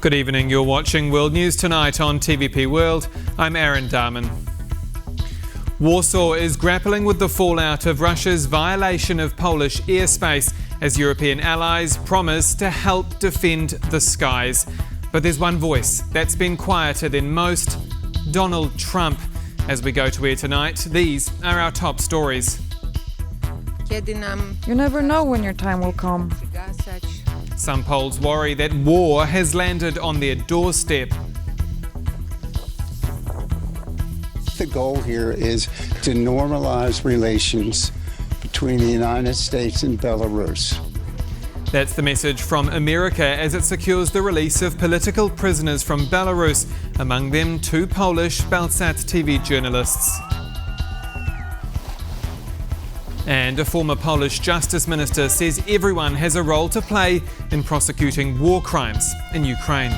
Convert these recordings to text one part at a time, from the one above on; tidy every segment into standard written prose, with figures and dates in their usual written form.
Good evening, you're watching World News Tonight on TVP World. I'm Aaron Darman. Warsaw is grappling with the fallout of Russia's violation of Polish airspace as European allies promise to help defend the skies. But there's one voice that's been quieter than most: Donald Trump. As we go to air tonight, these are our top stories. You never know when your time will come. Some Poles worry that war has landed on their doorstep. The goal here is to normalize relations between the United States and Belarus. That's the message from America as it secures the release of political prisoners from Belarus, among them 2 Polish Belsat TV journalists. And a former Polish justice minister says everyone has a role to play in prosecuting war crimes in Ukraine.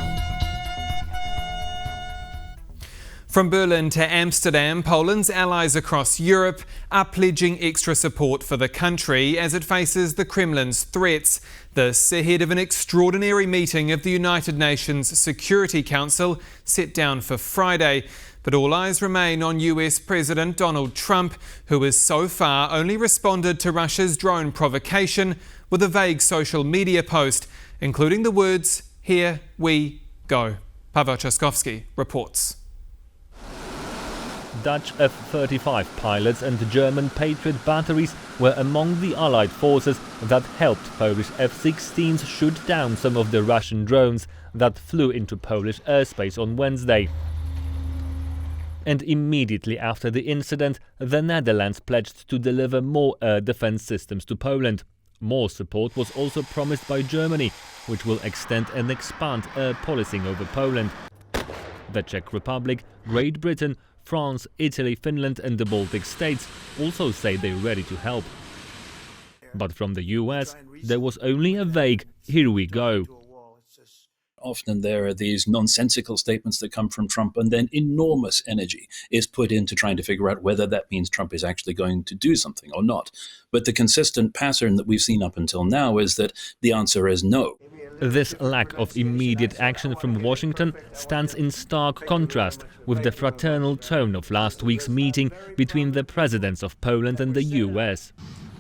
From Berlin to Amsterdam, Poland's allies across Europe are pledging extra support for the country as it faces the Kremlin's threats. This ahead of an extraordinary meeting of the United Nations Security Council set down for Friday. But all eyes remain on US President Donald Trump, who has so far only responded to Russia's drone provocation with a vague social media post, including the words, "Here we go." Paweł Trzaskowski reports. Dutch F-35 pilots and German Patriot batteries were among the Allied forces that helped Polish F-16s shoot down some of the Russian drones that flew into Polish airspace on Wednesday. And immediately after the incident, the Netherlands pledged to deliver more air defense systems to Poland. More support was also promised by Germany, which will extend and expand air policing over Poland. The Czech Republic, Great Britain, France, Italy, Finland and the Baltic states also say they're ready to help. But from the US, there was only a vague "here we go." Often there are these nonsensical statements that come from Trump, and then enormous energy is put into trying to figure out whether that means Trump is actually going to do something or not. But the consistent pattern that we've seen up until now is that the answer is no. This lack of immediate action from Washington stands in stark contrast with the fraternal tone of last week's meeting between the presidents of Poland and the US.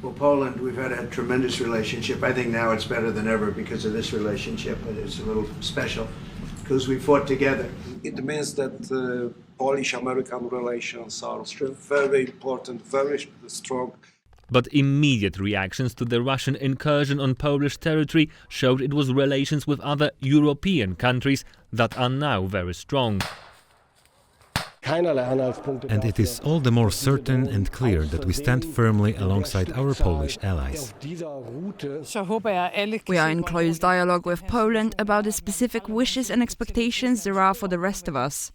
Well, Poland, we've had a tremendous relationship. I think now it's better than ever because of this relationship. It's a little special because we fought together. It means that Polish-American relations are still very important, very strong. But immediate reactions to the Russian incursion on Polish territory showed it was relations with other European countries that are now very strong. And it is all the more certain and clear that we stand firmly alongside our Polish allies. We are in close dialogue with Poland about the specific wishes and expectations there are for the rest of us.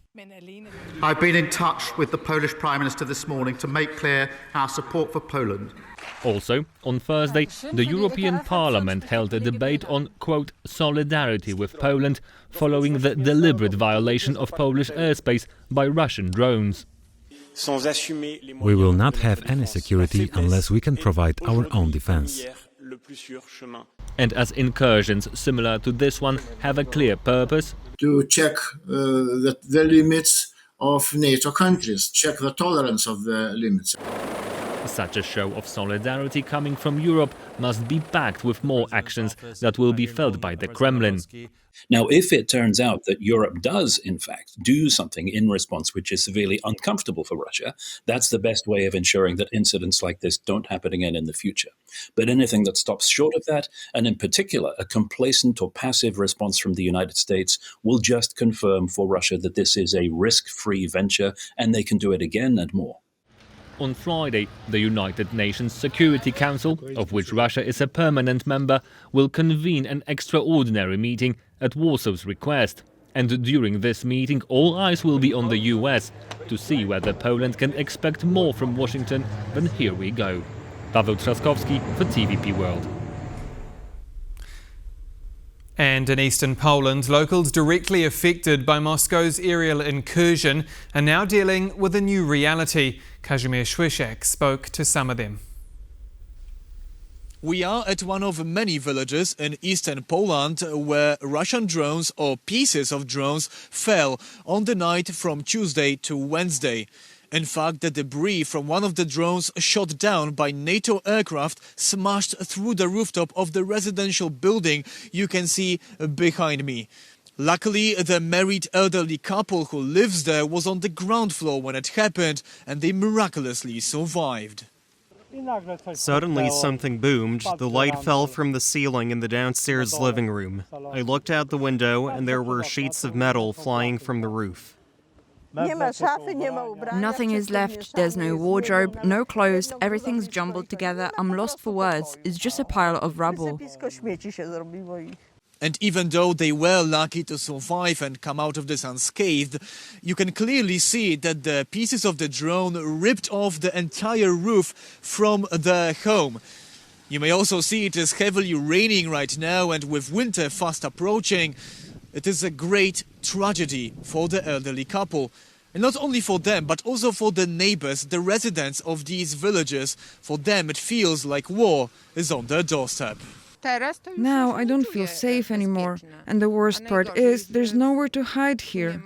I've been in touch with the Polish Prime Minister this morning to make clear our support for Poland. Also, on Thursday, the European Parliament held a debate on, quote, solidarity with Poland following the deliberate violation of Polish airspace by Russian drones. We will not have any security unless we can provide our own defense. And as incursions similar to this one have a clear purpose, to check the limits of NATO countries, check the tolerance of the limits. such a show of solidarity coming from Europe must be backed with more actions that will be felt by the Kremlin. Now, if it turns out that Europe does, in fact, do something in response which is severely uncomfortable for Russia, that's the best way of ensuring that incidents like this don't happen again in the future. But anything that stops short of that, and in particular a complacent or passive response from the United States, will just confirm for Russia that this is a risk-free venture and they can do it again and more. On Friday, the United Nations Security Council, of which Russia is a permanent member, will convene an extraordinary meeting at Warsaw's request. And during this meeting, all eyes will be on the US to see whether Poland can expect more from Washington than "here we go." Paweł Trzaskowski for TVP World. And in eastern Poland, locals directly affected by Moscow's aerial incursion are now dealing with a new reality. Kazimierz Słyszek spoke to some of them. We are at one of many villages in eastern Poland where Russian drones or pieces of drones fell on the night from Tuesday to Wednesday. In fact, the debris from one of the drones shot down by NATO aircraft smashed through the rooftop of the residential building you can see behind me. Luckily, the married elderly couple who lives there was on the ground floor when it happened, and they miraculously survived. Suddenly something boomed, the light fell from the ceiling in the downstairs living room. I looked out the window and there were sheets of metal flying from the roof. Nothing is left, there's no wardrobe, no clothes, everything's jumbled together, I'm lost for words, it's just a pile of rubble. And even though they were lucky to survive and come out of this unscathed, you can clearly see that the pieces of the drone ripped off the entire roof from their home. You may also see it is heavily raining right now, and with winter fast approaching, it is a great tragedy for the elderly couple. And not only for them, but also for the neighbors, the residents of these villages. For them, it feels like war is on their doorstep. Now I don't feel safe anymore, and the worst part is there's nowhere to hide here.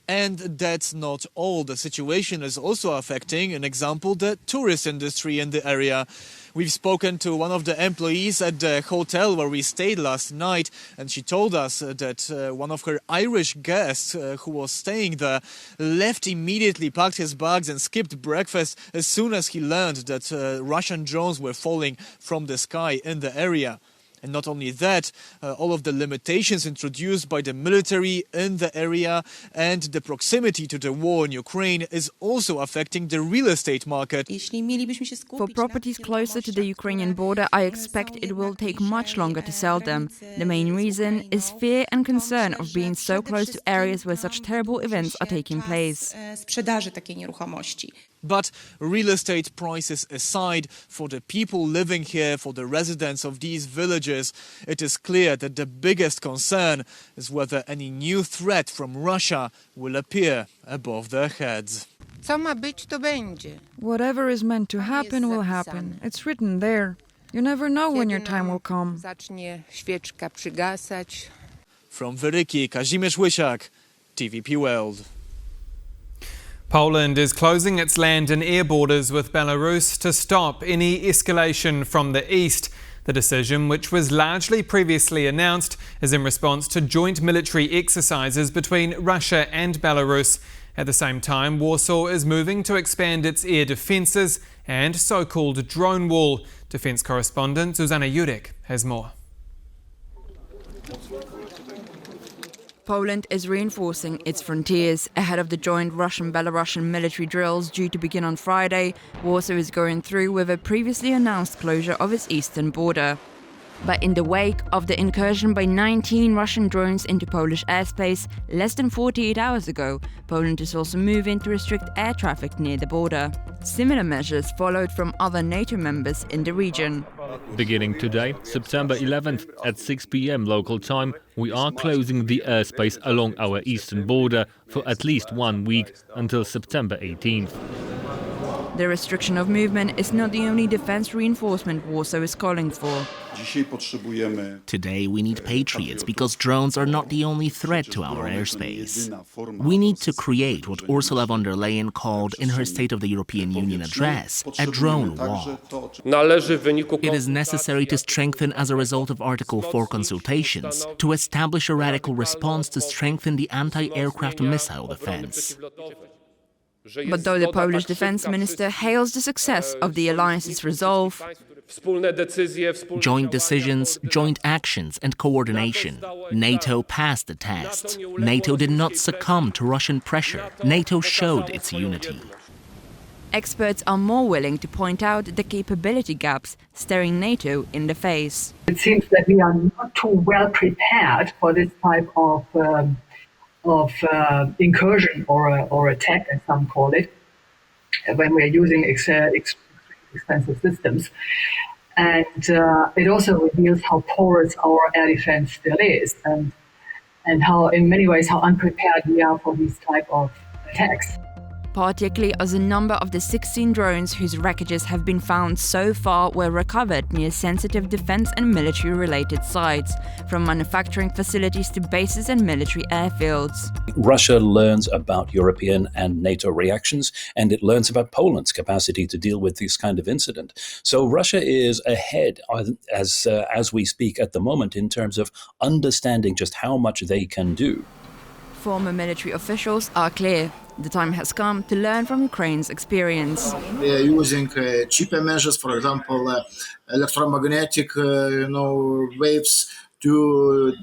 And that's not all. The situation is also affecting, an example, the tourist industry in the area. We've spoken to one of the employees at the hotel where we stayed last night, and she told us that one of her Irish guests who was staying there left immediately, packed his bags and skipped breakfast as soon as he learned that Russian drones were falling from the sky in the area. And not only that, all of the limitations introduced by the military in the area and the proximity to the war in Ukraine is also affecting the real estate market. For properties closer to the Ukrainian border, I expect it will take much longer to sell them. The main reason is fear and concern of being so close to areas where such terrible events are taking place. But real estate prices aside, for the people living here, for the residents of these villages, it is clear that the biggest concern is whether any new threat from Russia will appear above their heads. Whatever is meant to happen will happen. It's written there. You never know when your time will come. From Wyryki, Kazimierz Łysiak, TVP World. Poland is closing its land and air borders with Belarus to stop any escalation from the east. The decision, which was largely previously announced, is in response to joint military exercises between Russia and Belarus. At the same time, Warsaw is moving to expand its air defences and so-called drone wall. Defence correspondent Zuzanna Jurek has more. Poland is reinforcing its frontiers. Ahead of the joint Russian-Belarusian military drills due to begin on Friday, Warsaw is going through with a previously announced closure of its eastern border. But in the wake of the incursion by 19 Russian drones into Polish airspace less than 48 hours ago, Poland is also moving to restrict air traffic near the border. Similar measures followed from other NATO members in the region. Beginning today, September 11th, at 6 p.m. local time, we are closing the airspace along our eastern border for at least 1 week until September 18th. The restriction of movement is not the only defense reinforcement Warsaw is calling for. Today we need patriots because drones are not the only threat to our airspace. We need to create what Ursula von der Leyen called in her State of the European Union address, a drone wall. It is necessary to strengthen, as a result of Article 4 consultations, to establish a radical response to strengthen the anti-aircraft missile defense. But though the Polish defense minister hails the success of the alliance's resolve, joint decisions, joint actions and coordination. NATO passed the test. NATO did not succumb to Russian pressure. NATO showed its unity. experts are more willing to point out the capability gaps staring NATO in the face. It seems that we are not too well prepared for this type of incursion or attack, as some call it, when we're using expensive systems. And it also reveals how porous our air defense still is, and how, in many ways, how unprepared we are for these type of attacks. particularly as a number of the 16 drones whose wreckages have been found so far were recovered near sensitive defense and military-related sites, from manufacturing facilities to bases and military airfields. Russia learns about European and NATO reactions, and it learns about Poland's capacity to deal with this kind of incident. So Russia is ahead as we speak at the moment in terms of understanding just how much they can do. Former military officials are clear. The time has come to learn from Ukraine's experience. They are using cheaper measures, for example, electromagnetic waves to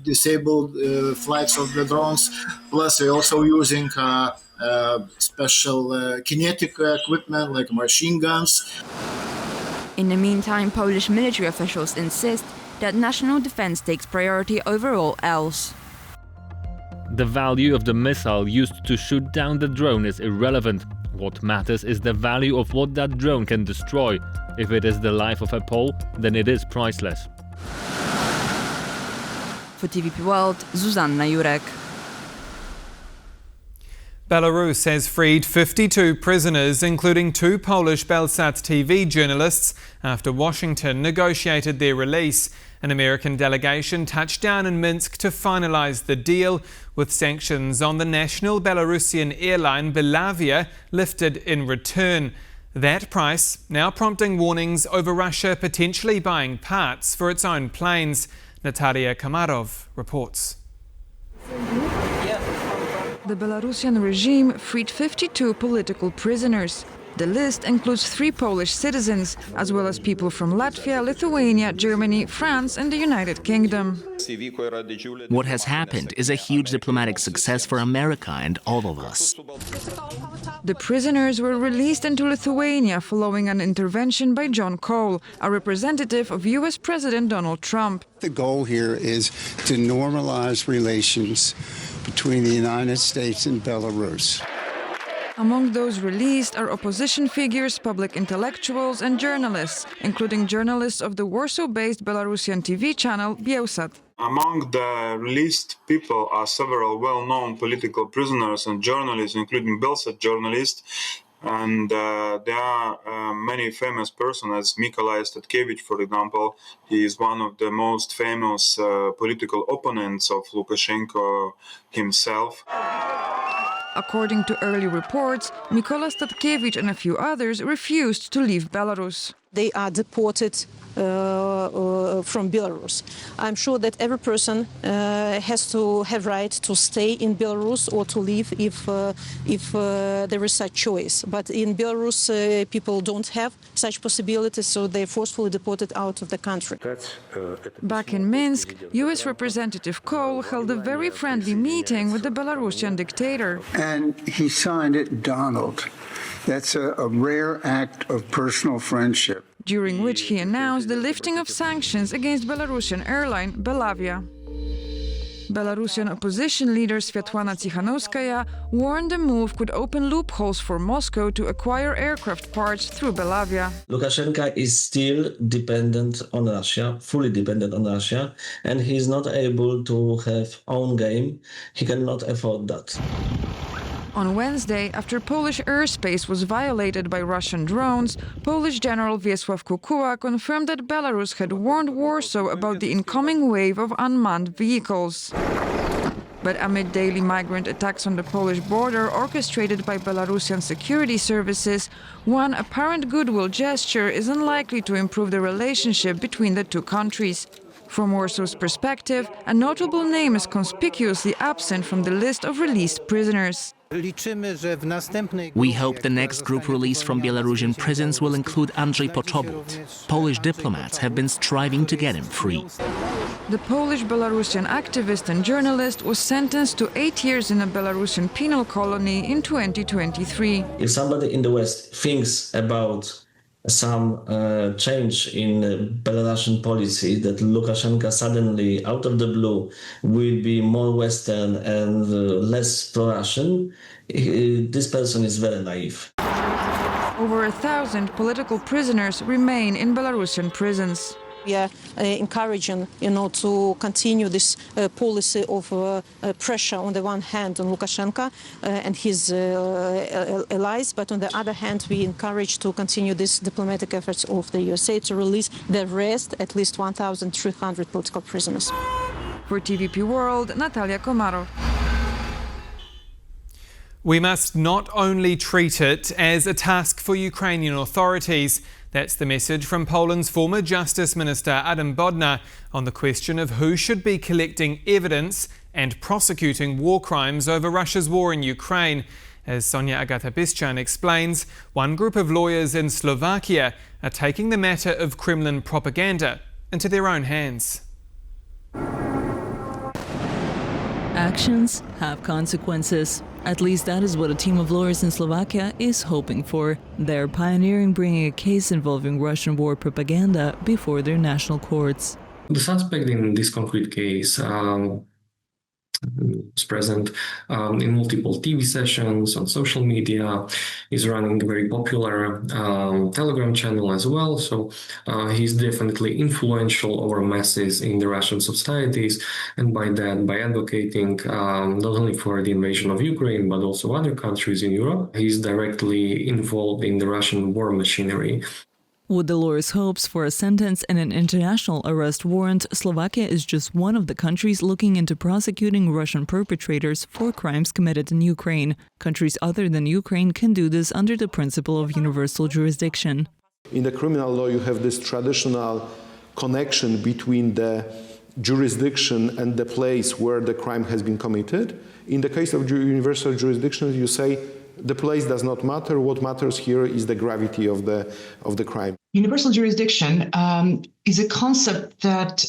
disable flights of the drones. Plus, they're also using special kinetic equipment like machine guns. In the meantime, Polish military officials insist that national defense takes priority over all else. The value of the missile used to shoot down the drone is irrelevant. What matters is the value of what that drone can destroy. If it is the life of a Pole, then it is priceless. For TVP World, Zuzanna Jurek. Belarus has freed 52 prisoners, including 2 Polish Belsat TV journalists, after Washington negotiated their release. An American delegation touched down in Minsk to finalise the deal, with sanctions on the national Belarusian airline Belavia lifted in return. That price now prompting warnings over Russia potentially buying parts for its own planes. Natalia Kamarov reports. The Belarusian regime freed 52 political prisoners. The list includes 3 Polish citizens, as well as people from Latvia, Lithuania, Germany, France and the United Kingdom. What has happened is a huge diplomatic success for America and all of us. The prisoners were released into Lithuania following an intervention by John Cole, a representative of US President Donald Trump. The goal here is to normalize relations between the United States and Belarus. Among those released are opposition figures, public intellectuals and journalists, including journalists of the Warsaw-based Belarusian TV channel Bielsat. Among the released people are several well-known political prisoners and journalists, including Belsat journalists, and there are many famous persons, as Mykola Statkevich, for example. He is one of the most famous political opponents of Lukashenko himself. According to early reports, Mykola Statkevich and a few others refused to leave Belarus. They are deported from Belarus. I'm sure that every person has to have right to stay in Belarus or to leave if there is such choice. But in Belarus, people don't have such possibilities, so they're forcefully deported out of the country. Back in Minsk, U.S. Representative Cole held a very friendly meeting with the Belarusian dictator. And he signed it Donald. That's a rare act of personal friendship. During which he announced the lifting of sanctions against Belarusian airline Belavia. Belarusian opposition leader Svetlana Tikhanovskaya warned the move could open loopholes for Moscow to acquire aircraft parts through Belavia. Lukashenko is still dependent on Russia, fully dependent on Russia, and he is not able to have own game. He cannot afford that. On Wednesday, after Polish airspace was violated by Russian drones, Polish General Wiesław Kukuła confirmed that Belarus had warned Warsaw about the incoming wave of unmanned vehicles. But amid daily migrant attacks on the Polish border orchestrated by Belarusian security services, one apparent goodwill gesture is unlikely to improve the relationship between the two countries. From Warsaw's perspective, a notable name is conspicuously absent from the list of released prisoners. We hope the next group released from Belarusian prisons will include Andrzej Poczobut. Polish diplomats have been striving to get him free. The Polish-Belarusian activist and journalist was sentenced to 8 years in a Belarusian penal colony in 2023. If somebody in the West thinks about some change in Belarusian policy, that Lukashenko suddenly, out of the blue, will be more Western and less pro-Russian, this person is very naive. Over 1,000 political prisoners remain in Belarusian prisons. We are encouraging, to continue this policy of pressure on the one hand on Lukashenko and his allies, but on the other hand, we encourage to continue these diplomatic efforts of the USA to release the rest, at least 1,300 political prisoners. For TVP World, Natalia Komarov. We must not only treat it as a task for Ukrainian authorities. That's the message from Poland's former Justice Minister Adam Bodnar on the question of who should be collecting evidence and prosecuting war crimes over Russia's war in Ukraine. As Sonia Agata-Bischan explains, one group of lawyers in Slovakia are taking the matter of Kremlin propaganda into their own hands. Actions have consequences. At least that is what a team of lawyers in Slovakia is hoping for. They're pioneering bringing a case involving Russian war propaganda before their national courts. The suspect in this concrete case is present in multiple TV sessions, on social media, is running a very popular Telegram channel as well. So he's definitely influential over masses in the Russian societies. And by that, by advocating not only for the invasion of Ukraine, but also other countries in Europe, he's directly involved in the Russian war machinery. With the lawyer's hopes for a sentence and an international arrest warrant, Slovakia is just one of the countries looking into prosecuting Russian perpetrators for crimes committed in Ukraine. Countries other than Ukraine can do this under the principle of universal jurisdiction. In the criminal law, you have this traditional connection between the jurisdiction and the place where the crime has been committed. In the case of universal jurisdiction, you say the place does not matter. What matters here is the gravity of the crime. Universal jurisdiction is a concept that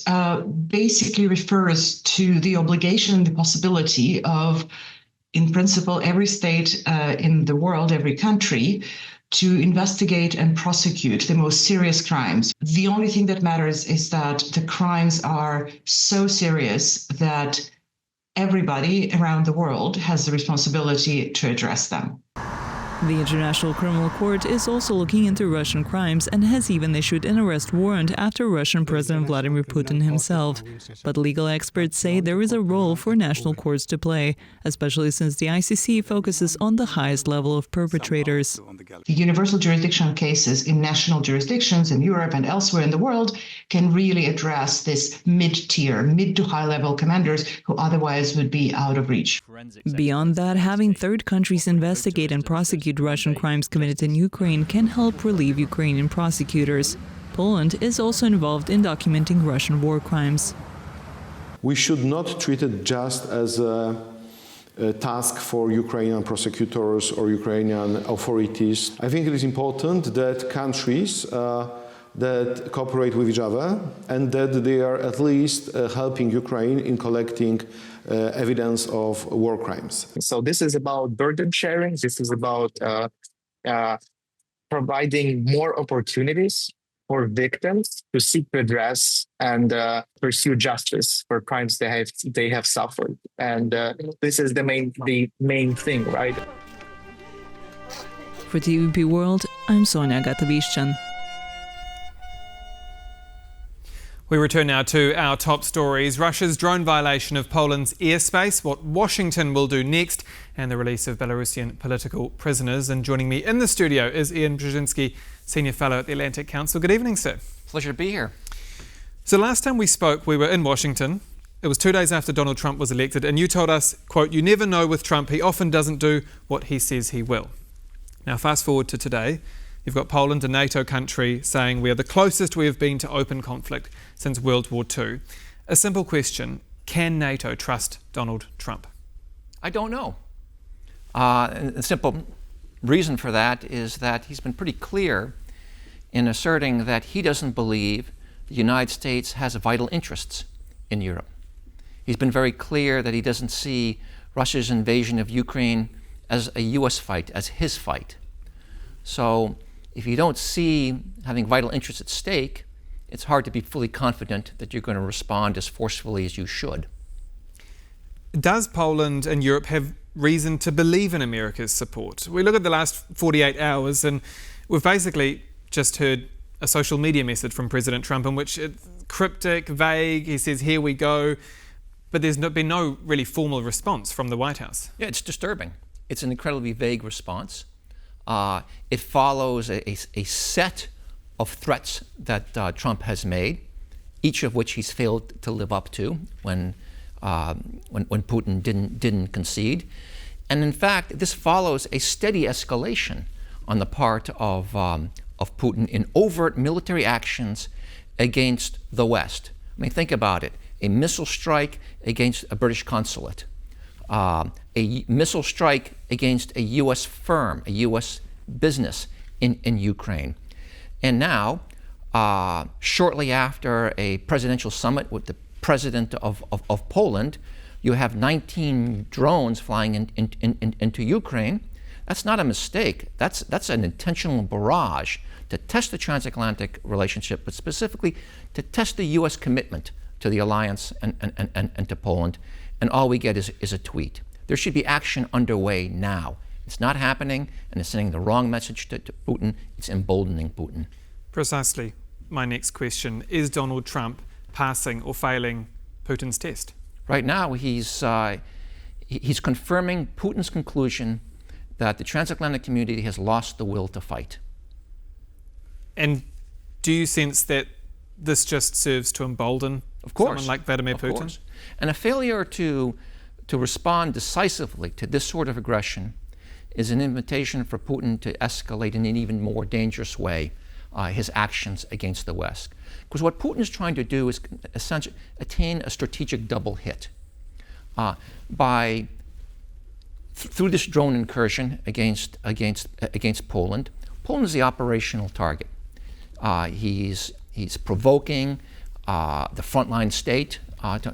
basically refers to the obligation, the possibility of, in principle, every state in the world, every country, to investigate and prosecute the most serious crimes. The only thing that matters is that the crimes are so serious that everybody around the world has the responsibility to address them. The International Criminal Court is also looking into Russian crimes and has even issued an arrest warrant after Russian President Vladimir Putin himself. But legal experts say there is a role for national courts to play, especially since the ICC focuses on the highest level of perpetrators. The universal jurisdiction cases in national jurisdictions in Europe and elsewhere in the world can really address this mid-tier, mid to high-level commanders who otherwise would be out of reach. Beyond that, having third countries investigate and prosecute Russian crimes committed in Ukraine can help relieve Ukrainian prosecutors. Poland is also involved in documenting Russian war crimes. We should not treat it just as a task for Ukrainian prosecutors or Ukrainian authorities. I think it is important that countries that cooperate with each other and that they are at least helping Ukraine in collecting evidence of war crimes. So this is about burden sharing. This is about providing more opportunities for victims to seek redress and pursue justice for crimes they have suffered. And this is the main thing, right? For TVP World, I'm Sonia Agata-Bischan. We return now to our top stories. Russia's drone violation of Poland's airspace, what Washington will do next, and the release of Belarusian political prisoners. And joining me in the studio is Ian Brzezinski, Senior Fellow at the Atlantic Council. Good evening, sir. Pleasure to be here. So last time we spoke, we were in Washington. It was 2 days after Donald Trump was elected, and you told us, quote, "You never know with Trump. He often doesn't do what he says he will." Now, fast forward to today. You've got Poland, a NATO country, saying we are the closest we have been to open conflict since World War II. A simple question, can NATO trust Donald Trump? I don't know. The simple reason for that is that he's been pretty clear in asserting that he doesn't believe the United States has vital interests in Europe. He's been very clear that he doesn't see Russia's invasion of Ukraine as a US fight, as his fight. So if you don't see having vital interests at stake, it's hard to be fully confident that you're going to respond as forcefully as you should. Does Poland and Europe have reason to believe in America's support? We look at the last 48 hours and we've basically just heard a social media message from President Trump in which it's cryptic, vague, he says, here we go, but there's been no really formal response from the White House. Yeah, it's disturbing. It's an incredibly vague response. It follows a set of threats that Trump has made, each of which he's failed to live up to when Putin didn't concede. And in fact, this follows a steady escalation on the part of Putin in overt military actions against the West. I mean, think about it. A missile strike against a British consulate. A missile strike against a U.S. firm, a U.S. business in Ukraine. And now, shortly after a presidential summit with the president of Poland, you have 19 drones flying into Ukraine. That's not a mistake. That's an intentional barrage to test the transatlantic relationship, but specifically to test the U.S. commitment to the alliance and to Poland. And all we get is a tweet. There should be action underway now. It's not happening, and it's sending the wrong message to Putin. It's emboldening Putin. Precisely my next question. Is Donald Trump passing or failing Putin's test? Right now, he's confirming Putin's conclusion that the transatlantic community has lost the will to fight. And do you sense that this just serves to embolden someone like Vladimir Putin? Of course. And a failure to respond decisively to this sort of aggression is an invitation for Putin to escalate in an even more dangerous way his actions against the West. Because what Putin is trying to do is essentially attain a strategic double hit through this drone incursion against Poland. Poland is the operational target. He's provoking the frontline state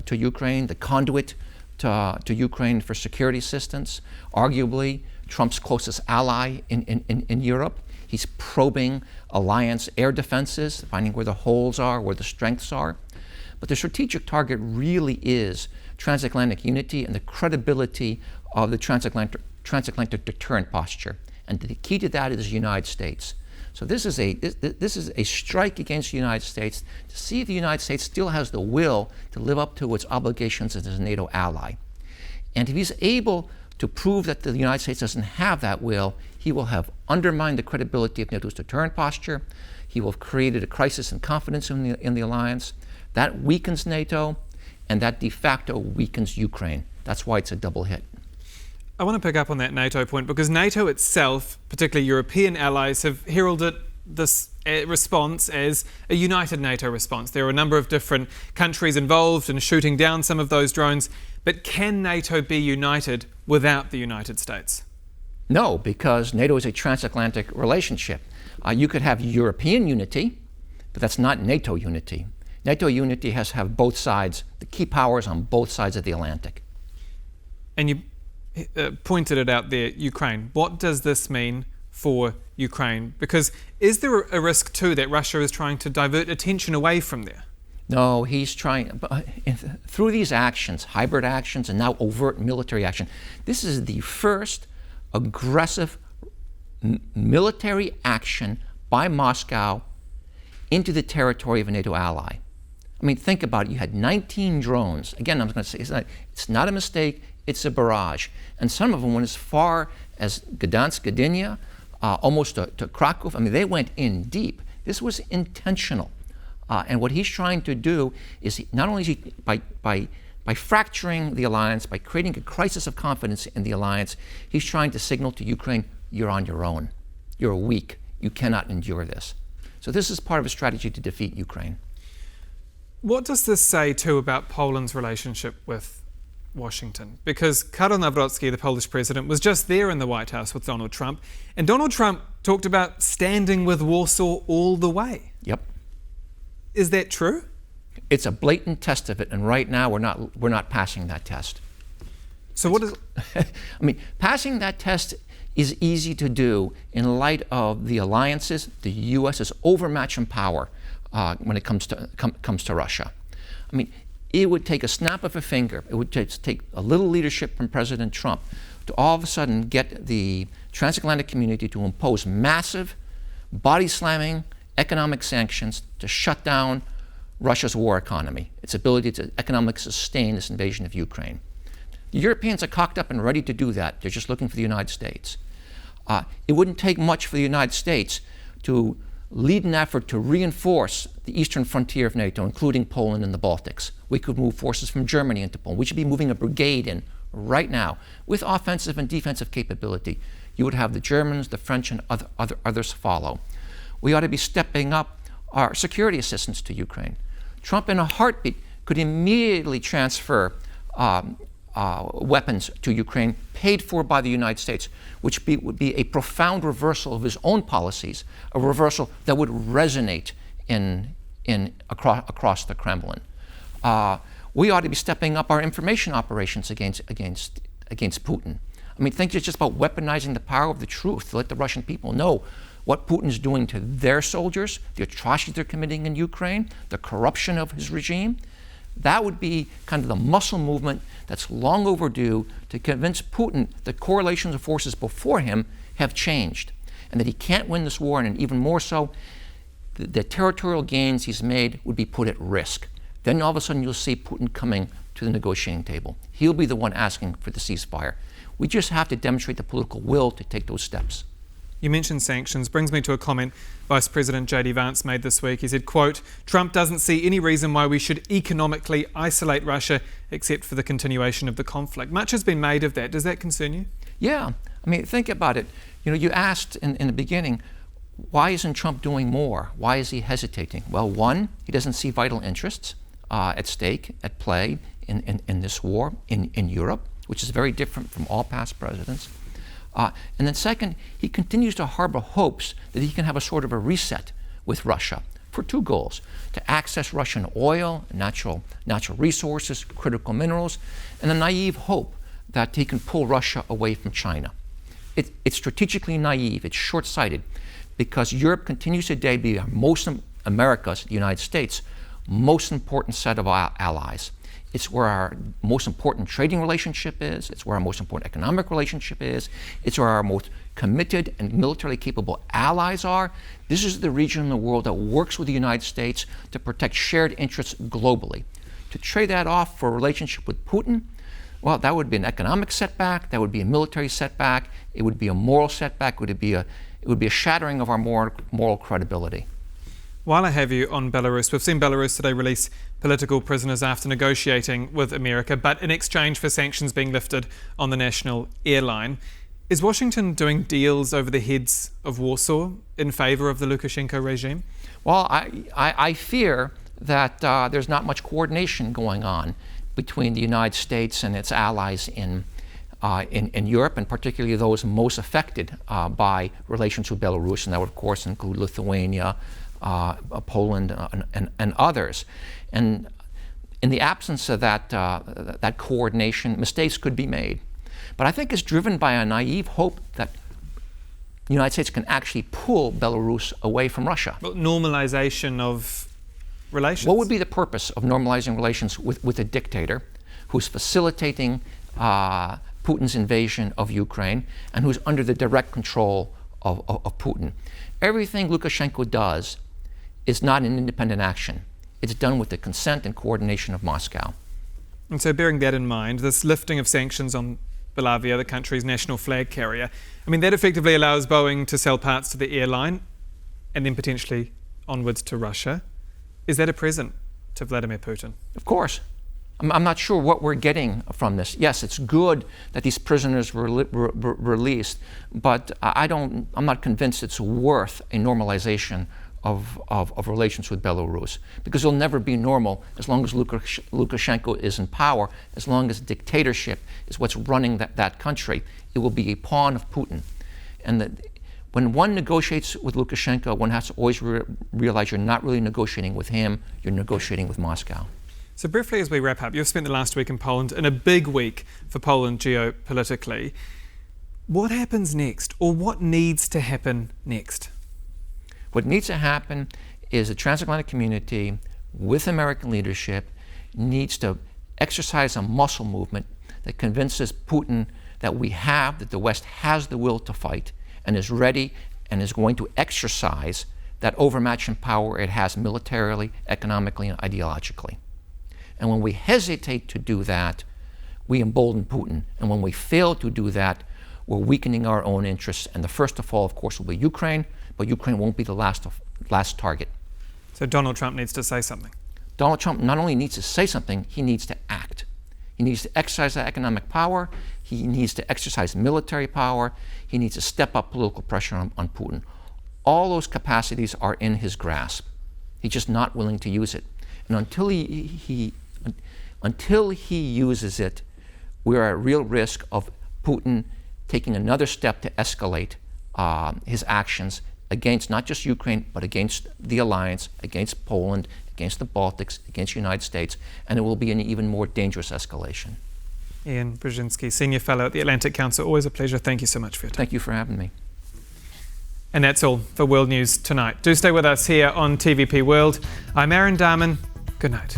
to Ukraine, the conduit to Ukraine for security assistance, arguably Trump's closest ally in Europe. He's probing alliance air defenses, finding where the holes are, where the strengths are. But the strategic target really is transatlantic unity and the credibility of the transatlantic deterrent posture. And the key to that is the United States. So this is a strike against the United States to see if the United States still has the will to live up to its obligations as a NATO ally. And if he's able to prove that the United States doesn't have that will, he will have undermined the credibility of NATO's deterrent posture. He will have created a crisis in confidence in the alliance. That weakens NATO, and that de facto weakens Ukraine. That's why it's a double hit. I want to pick up on that NATO point because NATO itself, particularly European allies, have heralded this response as a united NATO response. There are a number of different countries involved in shooting down some of those drones, but can NATO be united without the United States? No, because NATO is a transatlantic relationship. You could have European unity, but that's not NATO unity. NATO unity has to have both sides, the key powers on both sides of the Atlantic. And you pointed it out there, Ukraine. What does this mean for Ukraine? Because is there a risk too that Russia is trying to divert attention away from there? No, he's trying, through these actions, hybrid actions and now overt military action, this is the first aggressive military action by Moscow into the territory of a NATO ally. I mean, think about it. You had 19 drones. Again, I'm going to say it's not a mistake. It's a barrage. And some of them went as far as Gdansk, Gdynia, almost to Krakow. I mean, they went in deep. This was intentional. And what he's trying to do is not only is he, by fracturing the alliance, by creating a crisis of confidence in the alliance, he's trying to signal to Ukraine, you're on your own. You're weak. You cannot endure this. So this is part of a strategy to defeat Ukraine. What does this say, too, about Poland's relationship with Washington? Because Karol Nawrocki, the Polish president, was just there in the White House with Donald Trump, and Donald Trump talked about standing with Warsaw all the way. Yep. Is that true? It's a blatant test of it, and right now we're not passing that test. So what is? I mean, passing that test is easy to do in light of the alliances. The U.S. is overmatched in power when it comes to Russia. I mean, it would take a snap of a finger. It would take a little leadership from President Trump to all of a sudden get the transatlantic community to impose massive, body-slamming economic sanctions to shut down Russia's war economy, its ability to economically sustain this invasion of Ukraine. The Europeans are cocked up and ready to do that. They're just looking for the United States. It wouldn't take much for the United States to lead an effort to reinforce the eastern frontier of NATO, including Poland and the Baltics. We could move forces from Germany into Poland. We should be moving a brigade in right now with offensive and defensive capability. You would have the Germans, the French, and others follow. We ought to be stepping up our security assistance to Ukraine. Trump, in a heartbeat, could immediately transfer weapons to Ukraine paid for by the United States, which would be a profound reversal of his own policies, a reversal that would resonate across the Kremlin. We ought to be stepping up our information operations against Putin. I mean, think it's just about weaponizing the power of the truth to let the Russian people know what Putin's doing to their soldiers, the atrocities they're committing in Ukraine, the corruption of his regime. That would be kind of the muscle movement that's long overdue to convince Putin that correlations of forces before him have changed and that he can't win this war, and even more so, the territorial gains he's made would be put at risk. Then all of a sudden you'll see Putin coming to the negotiating table. He'll be the one asking for the ceasefire. We just have to demonstrate the political will to take those steps. You mentioned sanctions, brings me to a comment Vice President J.D. Vance made this week. He said, quote, "Trump doesn't see any reason why we should economically isolate Russia except for the continuation of the conflict." Much has been made of that. Does that concern you? Yeah. I mean, think about it. You know, you asked in the beginning, why isn't Trump doing more? Why is he hesitating? Well, one, he doesn't see vital interests at stake, at play in this war in Europe, which is very different from all past presidents. And then second, he continues to harbor hopes that he can have a sort of a reset with Russia for two goals: to access Russian oil, natural resources, critical minerals, and a naive hope that he can pull Russia away from China. It's strategically naive, it's short-sighted, because Europe continues today to be America's, the United States, most important set of allies. It's where our most important trading relationship is. It's where our most important economic relationship is. It's where our most committed and militarily capable allies are. This is the region in the world that works with the United States to protect shared interests globally. To trade that off for a relationship with Putin, well, that would be an economic setback. That would be a military setback. It would be a moral setback. It would be a shattering of our moral credibility. While I have you on Belarus, we've seen Belarus today release political prisoners after negotiating with America, but in exchange for sanctions being lifted on the national airline. Is Washington doing deals over the heads of Warsaw in favour of the Lukashenko regime? Well, I fear that there's not much coordination going on between the United States and its allies in Europe, and particularly those most affected by relations with Belarus, and that would of course include Lithuania, Poland, and others. And in the absence of that coordination, mistakes could be made. But I think it's driven by a naive hope that the United States can actually pull Belarus away from Russia. Well, normalization of relations. What would be the purpose of normalizing relations with a dictator who's facilitating Putin's invasion of Ukraine and who's under the direct control of Putin? Everything Lukashenko does is not an independent action. It's done with the consent and coordination of Moscow. And so bearing that in mind, this lifting of sanctions on Belarus, the country's national flag carrier, I mean, that effectively allows Boeing to sell parts to the airline and then potentially onwards to Russia. Is that a present to Vladimir Putin? Of course. I'm not sure what we're getting from this. Yes, it's good that these prisoners were released, but I'm not convinced it's worth a normalization of relations with Belarus, because it'll never be normal as long as Lukashenko is in power, as long as dictatorship is what's running that country. It will be a pawn of Putin. And when one negotiates with Lukashenko, one has to always realize you're not really negotiating with him, you're negotiating with Moscow. So briefly as we wrap up, you've spent the last week in Poland, in a big week for Poland geopolitically. What happens next, or what needs to happen next? What needs to happen is the transatlantic community, with American leadership, needs to exercise a muscle movement that convinces Putin that the West has the will to fight and is ready and is going to exercise that overmatch in power it has militarily, economically, and ideologically. And when we hesitate to do that, we embolden Putin. And when we fail to do that, we're weakening our own interests. And the first to fall, of course, will be Ukraine, but Ukraine won't be the last target. So Donald Trump needs to say something. Donald Trump not only needs to say something, he needs to act. He needs to exercise that economic power. He needs to exercise military power. He needs to step up political pressure on Putin. All those capacities are in his grasp. He's just not willing to use it. And until he uses it, we're at real risk of Putin taking another step to escalate his actions against not just Ukraine, but against the alliance, against Poland, against the Baltics, against the United States, and it will be an even more dangerous escalation. Ian Brzezinski, Senior Fellow at the Atlantic Council. Always a pleasure. Thank you so much for your time. Thank you for having me. And that's all for World News tonight. Do stay with us here on TVP World. I'm Aaron Darman. Good night.